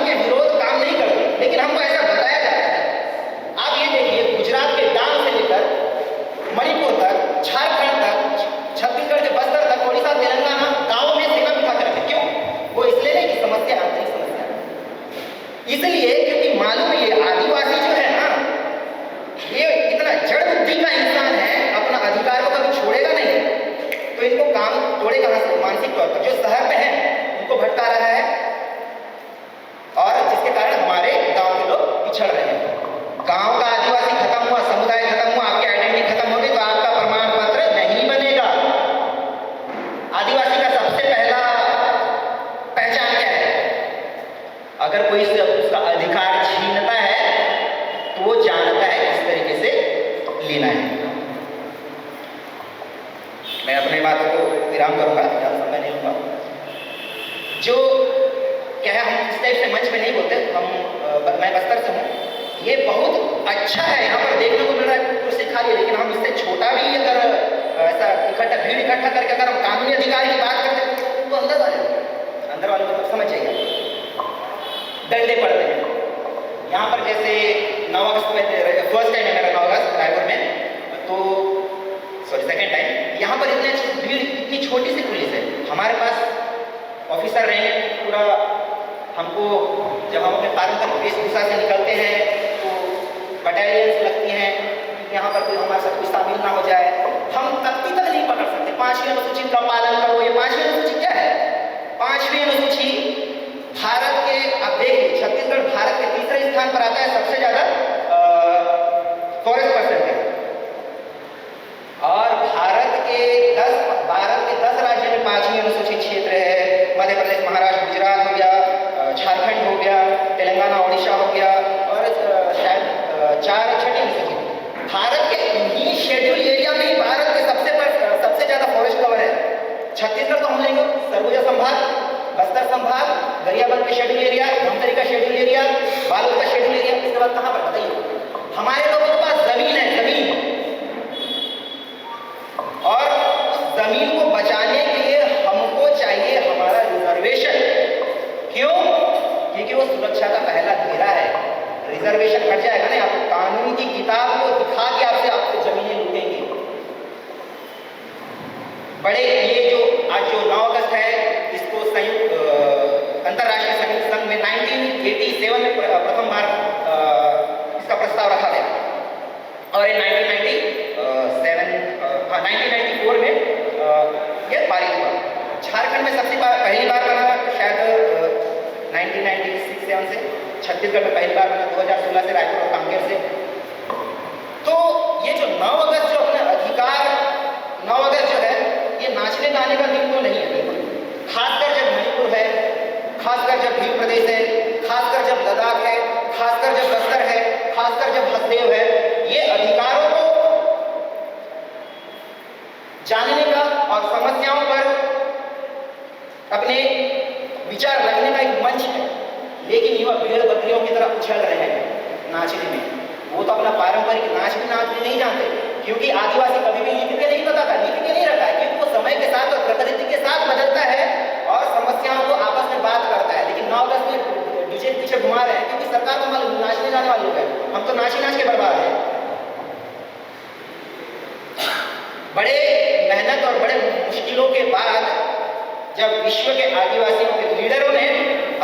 के विरोध काम नहीं करते, लेकिन हमको ऐसा बताया जाता है। आप ये देखिए, गुजरात के डांग से लेकर मणिपुर तक, झारखंड तक, छत्तीसगढ़ के बस्तर तक, ओडिशा, तेलंगाना, गाँव में सेना बिठा कर रखे। क्यों? वो इसलिए नहीं कि समस्या आंतरिक समस्या है, इसलिए क्योंकि मालूम है ये आदिवासी जो है ना, ये इतना जड़ बुद्धि का इंसान है, अपना अधिकार को कभी छोड़ेगा नहीं, तो इनको काम तोड़े कहां से? मानसिक तौर पर। जो शहर में है उनको भटका रहा है, और जिसके कारण हमारे गांव के लोग पिछड़ रहे हैं। गांव का आदिवासी खत्म हुआ, समुदाय खत्म हुआ, आपकी आइडेंटिटी खत्म हो गई, तो आपका प्रमाण पत्र नहीं बनेगा। आदिवासी का सबसे पहला पहचान क्या है? अगर कोई उसका अधिकार छीनता है तो वो जानता है किस तरीके से लेना है। मैं अपने बातों को विराम करूंगा, ज़्यादा समय नहीं लूंगा। जो क्या है, हम इस टाइप से मंच में नहीं बोलते, मैं बस्तर से हूँ। ये बहुत अच्छा है, यहाँ पर देखने को मिल रहा है कुर्सी खाली है, लेकिन हम इससे छोटा भी अगर ऐसा भीड़ इकट्ठा करके अगर हम कानूनी अधिकार की बात करते हैं तो अंदर वाले मतलब समझ जाइए, डंडे पड़ते हैं। यहाँ पर जैसे 9 अगस्त में, फर्स्ट टाइम है मेरा 9 अगस्त रायपुर में, तो सेकेंड टाइम, यहाँ पर इतनी छोटी सी पुलिस है। हमारे पास ऑफिसर रहे पूरा, हमको जब हम अपने पारंपरिक वेशभूषा से निकलते हैं तो बटालियंस लगती हैं, यहाँ पर कोई हमारे साथ कोई शामिल ना हो जाए। हम तख्ती तक नहीं पकड़ सकते। 5वीं अनुसूची का पालन करो। ये 5वीं अनुसूची क्या है? 5वीं अनुसूची भारत के, आप देखिए, छत्तीसगढ़ भारत के तीसरे स्थान पर आता है, सबसे ज्यादा फॉरेस्ट परसेंट है, और भारत के 10 राज्य में 5वीं अनुसूचित क्षेत्र है। मध्य प्रदेश, महाराष्ट्र, गुजरात हो गया, झारखंड हो गया, तेलंगाना, ओडिशा हो गया, और शायद 4 छठी अनुसूचित। भारत के इन्हीं शेड्यूल एरिया में ही भारत के सबसे ज्यादा फॉरेस्ट कवर है। छत्तीसगढ़ तो हम लेंगे सरगुजा संभाग, बस्तर संभाग, गरियाबंद का शेड्यूल एरिया, धमतरी का शेड्यूल एरिया, बालोद का शेड्यूल एरिया। इसके बाद कहाँ पर बताइए? हमारे लोगों के पास जमीन है, जमीन, और उस जमीन को बचाने के लिए हमको चाहिए हमारा रिजर्वेशन। क्यों? क्योंकि वो सुरक्षा का पहला घेरा है। रिजर्वेशन हट जाएगा ना, आपको कानून की किताब को दिखा के आपसे जमीनें लूटेंगे। बड़े ये जो आज जो 9 अगस्त है, इसको संयुक्त अंतर्राष्ट्रीय संयुक्त संघ में 1987 में प्रथम बार इसका प्रस्ताव रखा गया, और 1994 में यह पारित हुआ। झारखंड में पहली बार बना शायद 1996-7 से, छत्तीसगढ़ में पहली बार बना 2016 से, रायपुर और कांकेर से। तो ये जो 9 अगस्त जो अपना अधिकार, 9 अगस्त जो है, ये नाचने गाने का दिन तो नहीं है बिल्कुल। खासकर जब मणिपुर है, खासकर जब भील प्रदेश है, खासकर जब लद्दाख है, खासकर जब बस्तर है, खासकर जब हसदेव है, ये अधिकारों को जानने का और समस्याओं पर अपने विचार रखने का एक मंच है। लेकिन युवा भेड़ बकरियों की तरह उछल रहे हैं। नाचने में, वो तो अपना पारंपरिक नाच भी नाचने नहीं जानते, क्योंकि आदिवासी कभी भी लिपि के नहीं पता था, लिपि के नहीं रखा है, क्योंकि वो समय के साथ और प्रकृति के साथ बदलता है और समस्याओं को आपस में बात करता है। लेकिन 9-10 में डीजे के पीछे घुमा रहे हैं, क्योंकि सरकार तो मालूम नाचने जाने वाले लोग हैं, हम तो नाच ही नाच के बर्बाद हैं। बड़े मेहनत और बड़े मुश्किलों के बाद जब विश्व के आदिवासियों के लीडरों ने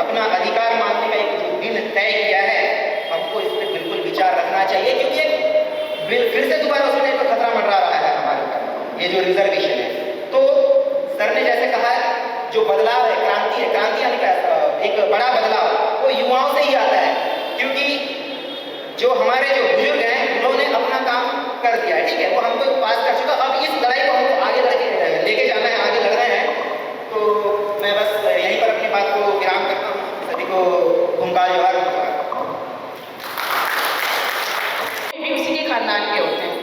अपना अधिकार मानने का एक जो दिन तय किया है, हमको इस पर बिल्कुल विचार रखना चाहिए, क्योंकि फिर से दोबारा उस टाइप का खतरा मंडरा रहा है हमारे ऊपर, ये जो रिजर्वेशन है। तो सर ने जैसे कहा, जो बदलाव है, क्रांति है, क्रांति यानी एक बड़ा बदलाव वो युवाओं से ही आता है, क्योंकि जो हमारे जो बुजुर्ग हैं उन्होंने अपना काम कर दिया है, ठीक है, वो हमको पास कर चुका, अब इस लड़ाई को हमको आगे लेके जाना है, आगे लड़ना है। तो मैं बस यहीं पर अपनी बात को विराम करता हूँ, सभी को भूमकाल जोहार। भी उसी के खानदान के होते हैं,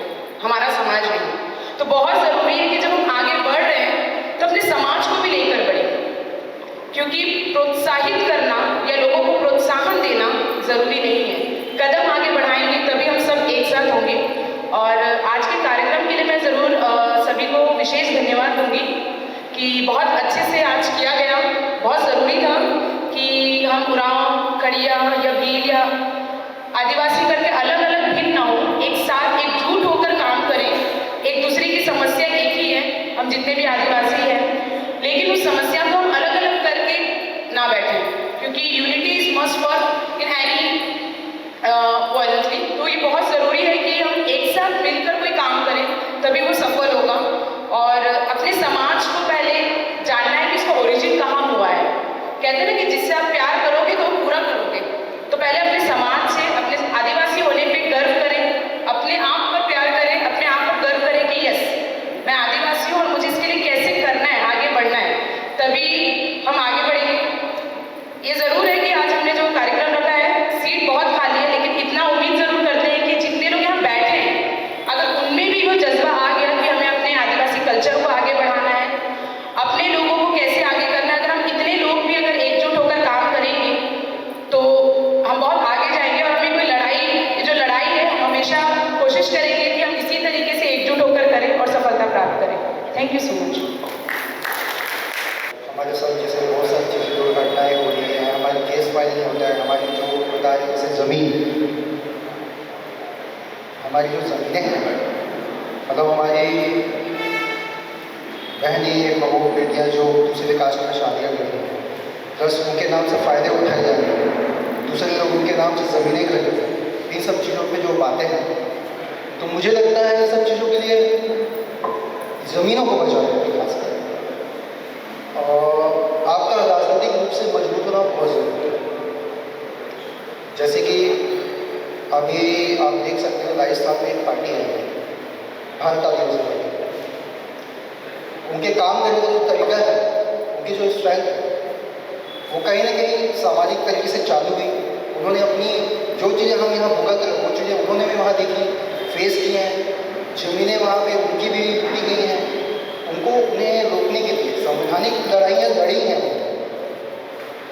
हमारा समाज नहीं। तो बहुत ज़रूरी है कि जब हम आगे बढ़ रहे हैं तो अपने समाज को भी लेकर बढ़े, क्योंकि प्रोत्साहित करना या लोगों को प्रोत्साहन देना ज़रूरी नहीं है, कदम आगे बढ़ाएंगे तभी हम सब एक साथ होंगे। और आज के कार्यक्रम के लिए मैं ज़रूर सभी को विशेष धन्यवाद दूंगी कि बहुत अच्छे से आज किया गया। बहुत ज़रूरी था कि हम उरांव, खड़िया या भील या आदिवासी करके अलग अलग भिन्न ना हो, एक साथ एकजुट होकर काम करें। एक दूसरे की समस्या एक ही है, हम जितने भी आदिवासी हैं, लेकिन उस समस्या को हम अलग अलग करके ना बैठें, क्योंकि unity is must for in any voluntarily. तो ये बहुत ज़रूरी है कि हम एक साथ मिलकर कोई काम करें, तभी वो सफल होगा। और अपने समाज को पहले जानना है कि इसका ओरिजिन कहाँ हुआ है। कहते हैं ना कि जिससे आप प्यार करोगे तो पूरा करोगे, तो पहले अपने समाज से, अपने आदिवासी होने पे गर्व करें, अपने आप पर प्यार करें, अपने आप पर गर्व करें कि यस मैं आदिवासी हूँ और मुझे इसके लिए कैसे करना है, आगे बढ़ना है, तभी हम आगे बढ़ेंगे। ये ज़रूर है कि आज हमने जो कार्यक्रम रखा है, सीट बहुत खाली है, लेकिन इतना उम्मीद ज़रूर करते हैं कि जितने लोग यहाँ बैठे हैं, अगर उनमें भी वो जज्बा आ गया कि हमें अपने आदिवासी कल्चर को आगे बढ़ाना है, अपने लोगों को कैसे आगे करना है, अगर हम इतने लोग भी अगर एकजुट होकर काम करेंगे तो हम बहुत आगे जाएंगे। और हमें कोई लड़ाई, जो लड़ाई है, हम हमेशा कोशिश करेंगे कि हम इसी तरीके से एकजुट होकर करें और सफलता प्राप्त करें। Thank you so much. हमारे साथ जैसे बहुत सारी चीज़ें दुर्घटनाएँ हो रही हैं, हमारे केस फाइलिंग होता है, हमारी जो बता रही जैसे ज़मीन, हमारी जो ज़मीनें हैं, मतलब हमारी बहनें, बहू, बेटियाँ जो दूसरे कास्ट में शादियाँ कर रही हैं, प्लस उनके नाम से फ़ायदे उठाए जा रहे हैं, दूसरे लोग उनके नाम से ज़मीनें खरीदते हैं। इन सब चीज़ों पे जो बातें हैं, तो मुझे लगता है इन सब चीज़ों के लिए ज़मीनों को बचाना है खास कर, और आपका राजनीतिक रूप से मजबूत होना बहुत ज़रूरी है। जैसे कि अभी आप देख सकते हो राजस्थान में एक पार्टी है, भारत आदिवासी पार्टी, उनके काम करने का जो तरीका है, उनकी जो स्ट्रेंथ है, वो कहीं ना कहीं सामाजिक तरीके से चालू हुई। उन्होंने अपनी जो चीज़ें हम यहाँ भुगत रहे, वो चीज़ें उन्होंने भी वहाँ देखी, फेस की हैं, ज़मीनें वहाँ पे उनकी भी लूटी गई हैं, उनको उन्हें रोकने के लिए संवैधानिक लड़ाइयाँ लड़ी हैं,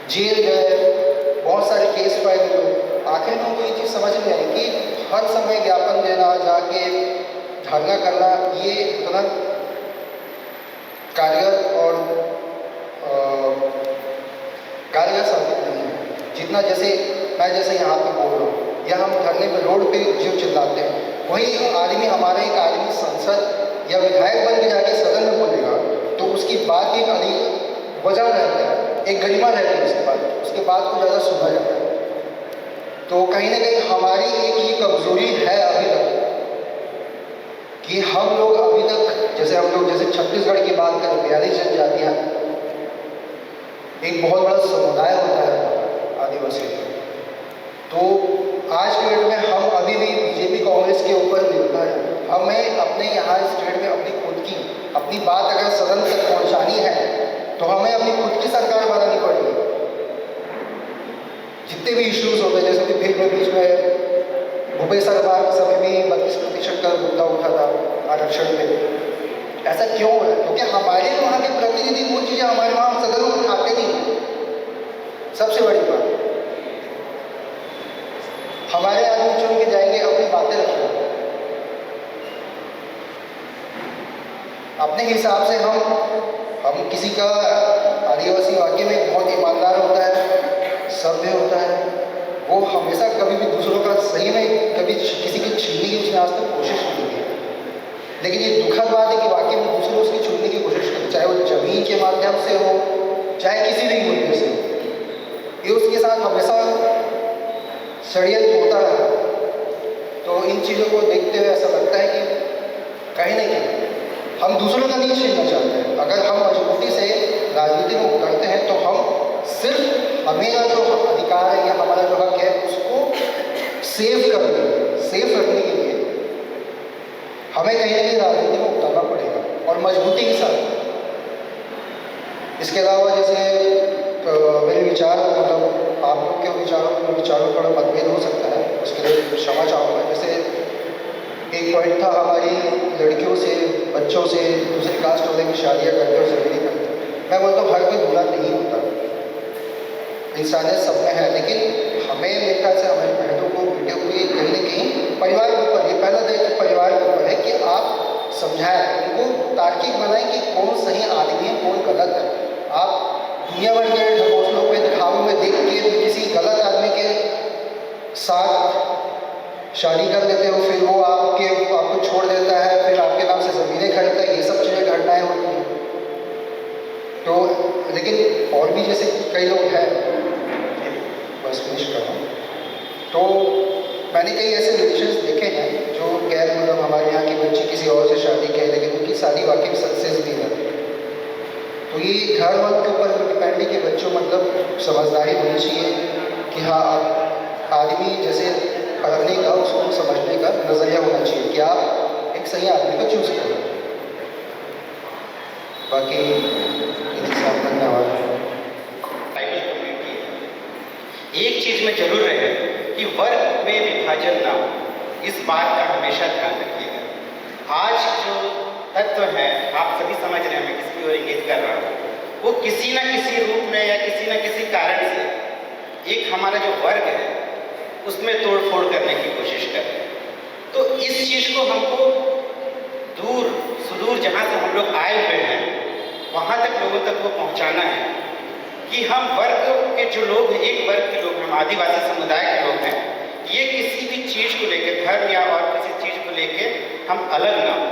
जेल गए, बहुत सारे केस फाइल हुए। आखिर में उनको ये चीज़ समझ में आई कि हर समय ज्ञापन देना, जाके धरना करना, ये इतना कारगर और कारगर साबित नहीं है जितना जैसे मैं यहाँ पे बोल रहा हूँ, या हम धरने में रोड पे जो चिल्लाते हैं, वही आदमी, हमारा एक आदमी संसद या विधायक बन के जाके सदन में बोलेगा तो उसकी बात की एक अधिक वजह रहता है, एक गरिमा रहती है, उसके बाद को ज़्यादा सुना जाता है। तो कहीं ना कहीं हमारी एक ये कमज़ोरी है अभी तक कि हम लोग अभी तक, जैसे हम लोग जैसे छत्तीसगढ़ की बात करें, 42 जनजातियाँ, एक बहुत बड़ा समुदाय होता है आदिवासी। तो आज के डेट में हम अभी भी बीजेपी कांग्रेस के ऊपर निर्भर हैं। हमें अपने यहाँ स्टेट में अपनी खुद की अपनी बात अगर सदन तक पहुँचानी है तो हमें अपनी खुद की सरकार बनानी पड़ेगी। जितने भी इश्यूज होते हैं, जैसे कि फिर में बीच में भूपेश सरकार समय भी 32% का मुद्दा उठा था आरक्षण में, ऐसा क्यों है? क्योंकि हमारे वहाँ के प्रतिनिधि वो चीज़ें हमारे वहाँ सदन में उठाते नहीं हैं। सबसे बड़ी बात हमारे आदमी चुन के जाएंगे, अपनी बातें रखेंगे, अपने हिसाब से हम किसी का आदिवासी वाकई में बहुत ईमानदार होता है, सभ्य होता है, वो हमेशा कभी भी दूसरों का सही में कभी किसी की छीनने की उसने आज तक कोशिश नहीं की। लेकिन ये दुखद बात है कि वाकई में दूसरे उसकी छीनने की कोशिश करते, चाहे वो जमीन के माध्यम से हो, चाहे किसी भी मुद्दे से हो, ये उसके साथ हमेशा षड्यंत्र होता रहा। तो इन चीज़ों को देखते हुए ऐसा लगता है कि कहीं ना कहीं हम दूसरों का नहीं छीनना चाहते हैं। अगर हम मजबूती से राजनीति में उतरते हैं तो हम सिर्फ हमें जो अधिकार है या हमारा जो हक है उसको सेव रखने के लिए हमें कहीं ना कहीं राजनीति में उतरना पड़ेगा, और मजबूती के साथ। इसके अलावा जैसे मेरे विचार, मतलब आप लोग के विचारों थोड़ा मतभेद हो सकता है, उसके लिए क्षमा चाहूँगा। जैसे एक पॉइंट था हमारी लड़कियों से, बच्चों से दूसरे कास्ट वाले की शादियाँ करते और जरूरी करते। मैं बोलता हूँ हर कोई बुरा नहीं होता, इंसानियत सब में है, लेकिन हमें मेरे ख्याल से हमारी बहनों को, बेटियों को ये कहीं ना कहीं परिवार के ऊपर, ये पहला दायित्व परिवार के ऊपर है कि आप समझाएं, उनको तार्किक बनाएं कि कौन सही आदमी है, कौन गलत है। आप दुनिया भर के ढकोसलों पे, दिखावों में देख के किसी गलत आदमी के साथ शादी कर लेते हो, फिर वो आपको छोड़ देता है, फिर आपके नाम से ज़मीनें खरीदता है, ये सब चीज़ें घटनाएं होती हैं। तो लेकिन और भी जैसे कई लोग हैं, बस फिनिश कर रहा हूँ, तो मैंने कई ऐसे रिलेशंस देखे हैं जो गैर, मतलब हमारे यहाँ की बच्ची किसी और से शादी की, लेकिन उनकी शादी वाकई में सक्सेस भी है। तो ये घर वालों के ऊपर डिपेंड है कि बच्चों मतलब समझदारी होनी चाहिए कि हाँ आदमी जैसे पढ़ने का, उसको समझने का नज़रिया होना चाहिए कि आप एक सही आदमी को चूज़ करें। बाकी धन्यवाद। ट्राइबल कम्युनिटी एक चीज़ में जरूर रहे कि वर्ग में विभाजन ना हो, इस बात का हमेशा ध्यान रखिएगा। आज जो तत्व है, आप सभी समझ रहे हैं मैं किसकी ओर इंगित कर रहा हूँ, वो किसी न किसी रूप में या किसी न किसी कारण से एक हमारा जो वर्ग है उसमें तोड़ फोड़ करने की कोशिश कर रहे हैं। तो इस चीज़ को हमको दूर सुदूर जहाँ से हम लोग आए हुए हैं वहाँ तक लोगों तक को पहुँचाना है कि हम वर्ग के जो लोग हैं, एक वर्ग के लोग, हम आदिवासी समुदाय के लोग हैं, ये किसी भी चीज़ को लेकर, धर्म या और किसी चीज़ को लेकर हम अलग ना हो।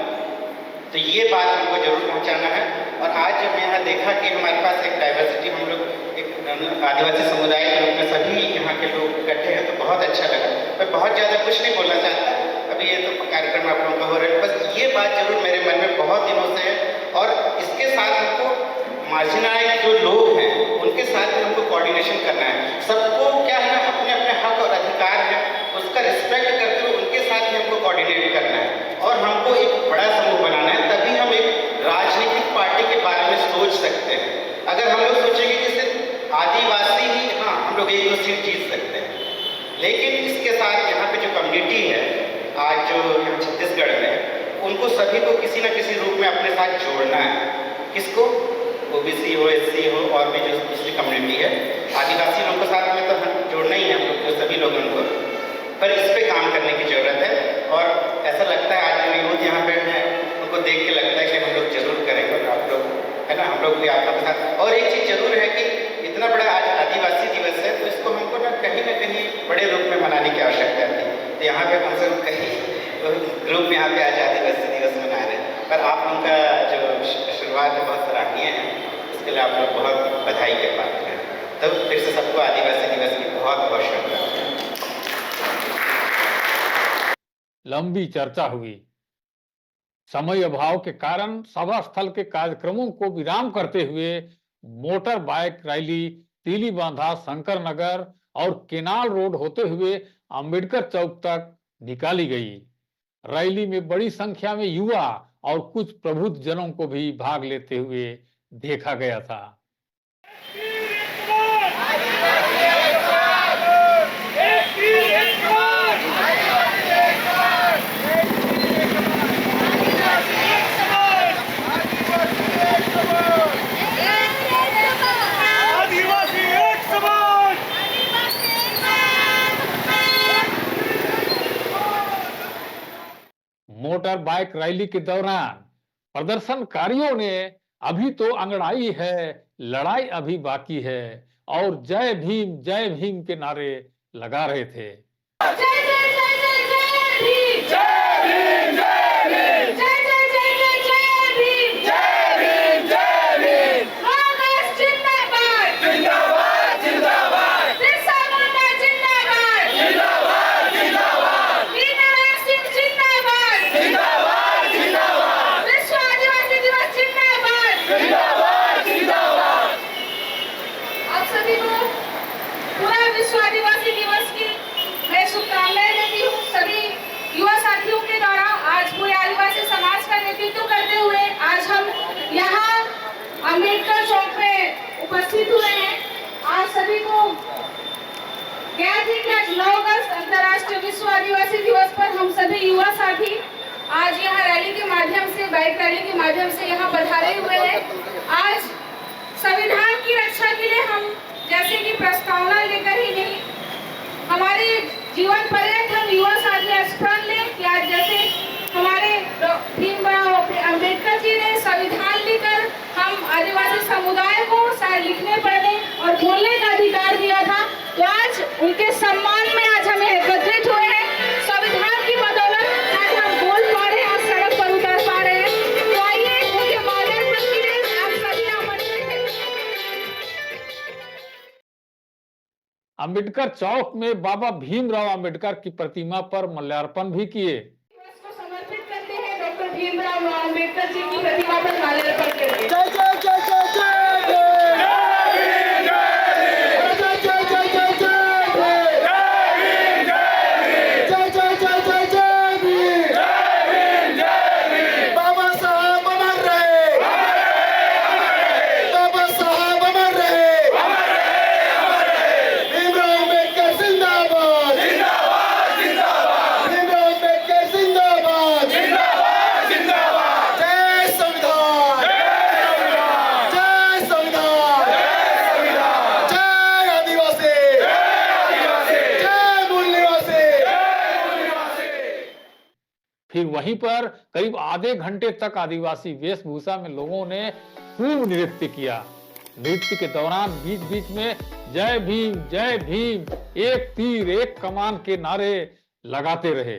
तो ये बात हमको जरूर पहुँचाना है। और आज जब मैं यहाँ देखा कि हमारे पास एक डाइवर्सिटी, हम लोग एक आदिवासी समुदाय के रूप में सभी यहाँ के लोग इकट्ठे हैं, तो बहुत अच्छा लगा। मैं बहुत ज़्यादा कुछ नहीं बोलना चाहता, अभी ये तो कार्यक्रम आप लोगों का हो रहा है, बस ये बात जरूर मेरे मन में बहुत दिनों से है। और इसके साथ हमको मार्जिनाइज जो लोग हैं उनके साथ में हमको कोऑर्डिनेशन करना है। सबको क्या है, अपने अपने हक और अधिकार है, उसका रिस्पेक्ट करते हुए उनके साथ में हमको कोऑर्डिनेट करना है और हमको एक बड़ा समूह बनाना है। तभी हम एक राजनीतिक पार्टी के बारे में सोच सकते हैं। अगर हम लोग सोचेंगे कि सिर्फ आदिवासी ही, हाँ हम लोग एक दो सीट जीत सकते हैं, लेकिन इसके साथ यहाँ पे जो कम्युनिटी है आज जो यहाँ छत्तीसगढ़ में, उनको सभी को किसी न किसी रूप में अपने साथ जोड़ना है। किसको? ओबीसी हो, एससी हो, और भी जो दूसरी कम्युनिटी है, आदिवासी लोगों के साथ में तो हम जोड़ना ही है, हम लोग जो सभी लोगों को, पर इस पे काम करने की ज़रूरत है। और ऐसा लगता है आज जो यूथ यहाँ पे हैं उनको देख के लगता है कि हम लोग जरूर करेंगे, और आप लोग है ना, हम लोग भी आप लोग के साथ। और एक चीज़ जरूर है कि इतना बड़ा आज आदिवासी दिवस है, तो इसको हमको ना कहीं बड़े रूप में मनाने की आवश्यकता थी। तो यहाँ पे कम से कम कहीं ग्रुप यहाँ पे आज आदिवासी दिवस मना रहे हैं, पर आप लोगों का जो शुरुआत है बहुत सराहनीय है, इसके लिए आप लोग बहुत बधाई के पात्र हैं। तो फिर से सबको आदिवासी दिवस की बहुत बहुत शुभकामनाएं। लंबी चर्चा हुई। समय अभाव के कारण सभा स्थल के कार्यक्रमों को विराम करते हुए motor bike rally तीलीबांधा, Shankar Nagar और केनाल रोड होते हुए अंबेडकर चौक तक निकाली गई। रैली में बड़ी संख्या में युवा और कुछ प्रबुद्ध जनों को भी भाग लेते हुए देखा गया था। मोटर बाइक रैली के दौरान प्रदर्शनकारियों ने अभी तो अंगड़ाई है, लड़ाई अभी बाकी है और जय भीम के नारे लगा रहे थे। विश्व आदिवासी दिवस की मैं शुभकामनाएं देती हूँ सभी युवा साथियों के द्वारा। आज पूरे आदिवासी समाज का नेतृत्व करते हुए आज हम यहाँ अम्बेडकर चौक में उपस्थित हुए हैं। आज सभी को ज्ञात है कि आज 9 अगस्त अंतर्राष्ट्रीय विश्व आदिवासी दिवस पर हम सभी युवा साथी आज यहाँ रैली के माध्यम से, बाइक रैली के माध्यम से यहाँ पधारे हुए हैं। आज संविधान की रक्षा के लिए हम जैसे कि प्रस्तावना लेकर ही नहीं, हमारे जीवन पर्यंत हम युवा साथी स्मरण लें कि आज जैसे हमारे भीमराव अम्बेडकर जी ने संविधान लिखकर हम आदिवासी समुदाय को शायद लिखने पढ़ने और बोलने का अधिकार दिया था, तो आज उनके सम्मान में आज हमें एकत्रित हुए हैं। संविधान की बदौलत आज हम बोल पा रहे हैं और सड़क पर उतर पा रहे हैं। तो आइए उनके मार्गदर्शन के लिए आप सभी आमंत्रित हैं। अंबेडकर चौक में बाबा भीमराव अंबेडकर की प्रतिमा पर माल्यार्पण भी किए। दिवस को समर्पित करते हैं डॉक्टर भीमराव अम्बेडकर जी की प्रतिमा पर माल्यार्पण करके। फिर वहीं पर करीब आधे घंटे तक आदिवासी वेशभूषा में लोगों ने खूब नृत्य किया। नृत्य के दौरान बीच बीच में जय भीम, एक तीर एक कमान के नारे लगाते रहे।